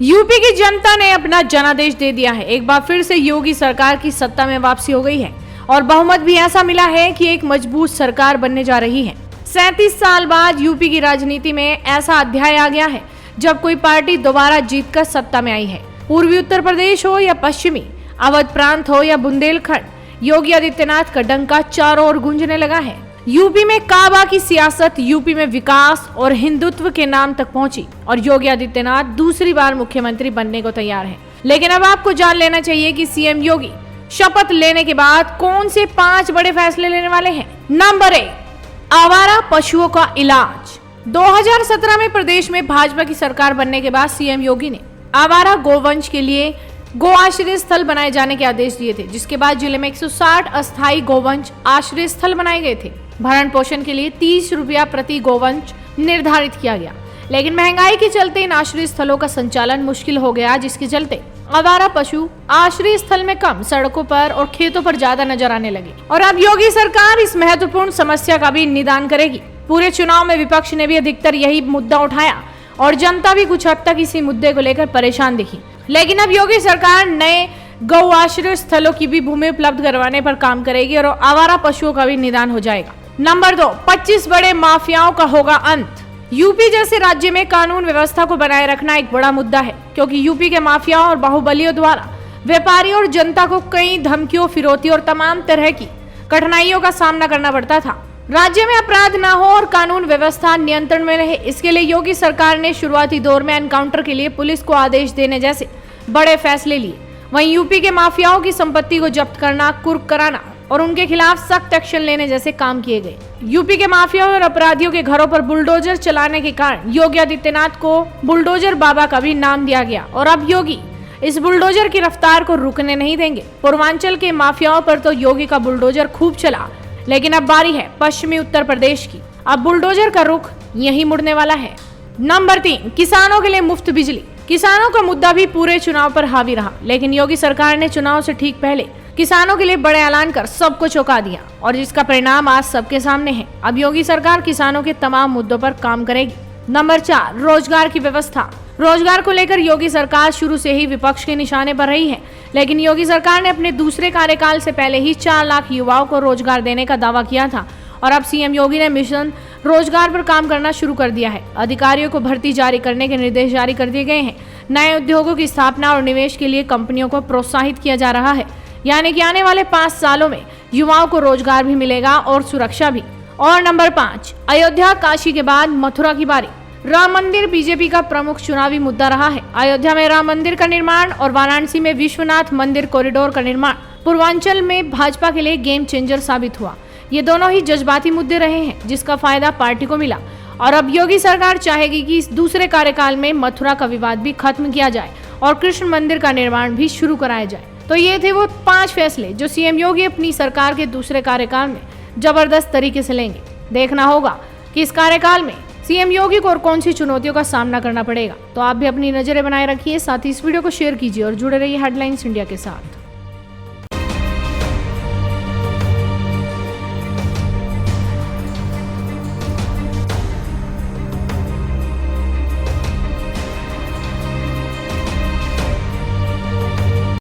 UP की जनता ने अपना जनादेश दे दिया है। एक बार फिर से योगी सरकार की सत्ता में वापसी हो गई है और बहुमत भी ऐसा मिला है कि एक मजबूत सरकार बनने जा रही है। 37 साल बाद यूपी की राजनीति में ऐसा अध्याय आ गया है जब कोई पार्टी दोबारा जीतकर सत्ता में आई है। पूर्वी उत्तर प्रदेश हो या पश्चिमी अवध प्रांत हो या बुंदेलखंड, योगी आदित्यनाथ का डंका चारों ओर गूंजने लगा है। यूपी में काबा की सियासत यूपी में विकास और हिंदुत्व के नाम तक पहुंची और योगी आदित्यनाथ दूसरी बार मुख्यमंत्री बनने को तैयार हैं। लेकिन अब आपको जान लेना चाहिए कि सीएम योगी शपथ लेने के बाद कौन से 5 बड़े फैसले लेने वाले हैं। नंबर 1, आवारा पशुओं का इलाज। 2017 में प्रदेश में भाजपा की सरकार बनने के बाद सीएम योगी ने आवारा गोवंश के लिए गो आश्रय स्थल बनाए जाने के आदेश दिए थे, जिसके बाद जिले में 160 अस्थायी गोवंश आश्रय स्थल बनाए गए थे। भरण पोषण के लिए 30 रुपया प्रति गोवंश निर्धारित किया गया, लेकिन महंगाई के चलते इन आश्रय स्थलों का संचालन मुश्किल हो गया, जिसके चलते आवारा पशु आश्रय स्थल में कम, सड़कों पर और खेतों पर ज्यादा नजर आने लगे। और अब योगी सरकार इस महत्वपूर्ण समस्या का भी निदान करेगी। पूरे चुनाव में विपक्ष ने भी अधिकतर यही मुद्दा उठाया और जनता भी कुछ हद तक इसी मुद्दे को लेकर परेशान दिखी। लेकिन अब योगी सरकार नए गौ आश्रय स्थलों की भी भूमि उपलब्ध करवाने पर काम करेगी और आवारा पशुओं का भी निदान हो जाएगा। नंबर 2, 25 बड़े माफियाओं का होगा अंत। यूपी जैसे राज्य में कानून व्यवस्था को बनाए रखना एक बड़ा मुद्दा है, क्योंकि यूपी के माफियाओं और बाहुबलियों द्वारा व्यापारियों और जनता को कई धमकियों, फिरौती और तमाम तरह की कठिनाइयों का सामना करना पड़ता था। राज्य में अपराध न हो और कानून व्यवस्था नियंत्रण में रहे, इसके लिए योगी सरकार ने शुरुआती दौर में एनकाउंटर के लिए पुलिस को आदेश देने जैसे बड़े फैसले लिए। वहीं यूपी के माफियाओं की संपत्ति को जब्त करना, कुर्क कराना और उनके खिलाफ सख्त एक्शन लेने जैसे काम किए गए। यूपी के माफियाओं और अपराधियों के घरों पर बुलडोजर चलाने के कारण योगी आदित्यनाथ को बुलडोजर बाबा का भी नाम दिया गया और अब योगी इस बुलडोजर की रफ्तार को रुकने नहीं देंगे। पूर्वांचल के माफियाओं पर तो योगी का बुलडोजर खूब चला, लेकिन अब बारी है पश्चिमी उत्तर प्रदेश की। अब बुलडोजर का रुख यही मुड़ने वाला है। नंबर 3, किसानों के लिए मुफ्त बिजली। किसानों का मुद्दा भी पूरे चुनाव पर हावी रहा, लेकिन योगी सरकार ने चुनाव से ठीक पहले किसानों के लिए बड़े ऐलान कर सबको चौंका दिया और जिसका परिणाम आज सबके सामने है। अब योगी सरकार किसानों के तमाम मुद्दों पर काम करेगी। नंबर 4, रोजगार की व्यवस्था। रोजगार को लेकर योगी सरकार शुरू से ही विपक्ष के निशाने पर रही है, लेकिन योगी सरकार ने अपने दूसरे कार्यकाल से पहले ही 4 लाख युवाओं को रोजगार देने का दावा किया था और अब सीएम योगी ने मिशन रोजगार पर काम करना शुरू कर दिया है। अधिकारियों को भर्ती जारी करने के निर्देश जारी कर दिए गए हैं। नए उद्योगों की स्थापना और निवेश के लिए कंपनियों को प्रोत्साहित किया जा रहा है, यानी कि आने वाले 5 सालों में युवाओं को रोजगार भी मिलेगा और सुरक्षा भी। और नंबर 5, अयोध्या काशी के बाद मथुरा की बारी। राम मंदिर बीजेपी का प्रमुख चुनावी मुद्दा रहा है। अयोध्या में राम मंदिर का निर्माण और वाराणसी में विश्वनाथ मंदिर कॉरिडोर का निर्माण पूर्वांचल में भाजपा के लिए गेम चेंजर साबित हुआ। ये दोनों ही जज्बाती मुद्दे रहे हैं, जिसका फायदा पार्टी को मिला और अब योगी सरकार चाहेगी कि इस दूसरे कार्यकाल में मथुरा का विवाद भी खत्म किया जाए और कृष्ण मंदिर का निर्माण भी शुरू कराया जाए। तो ये थे वो 5 फैसले जो सीएम योगी अपनी सरकार के दूसरे कार्यकाल में जबरदस्त तरीके से लेंगे। देखना होगा कि इस कार्यकाल में सीएम योगी को और कौन सी चुनौतियों का सामना करना पड़ेगा। तो आप भी अपनी नजरें बनाए रखिए, साथ ही इस वीडियो को शेयर कीजिए और जुड़े रहिए हेडलाइंस इंडिया के साथ।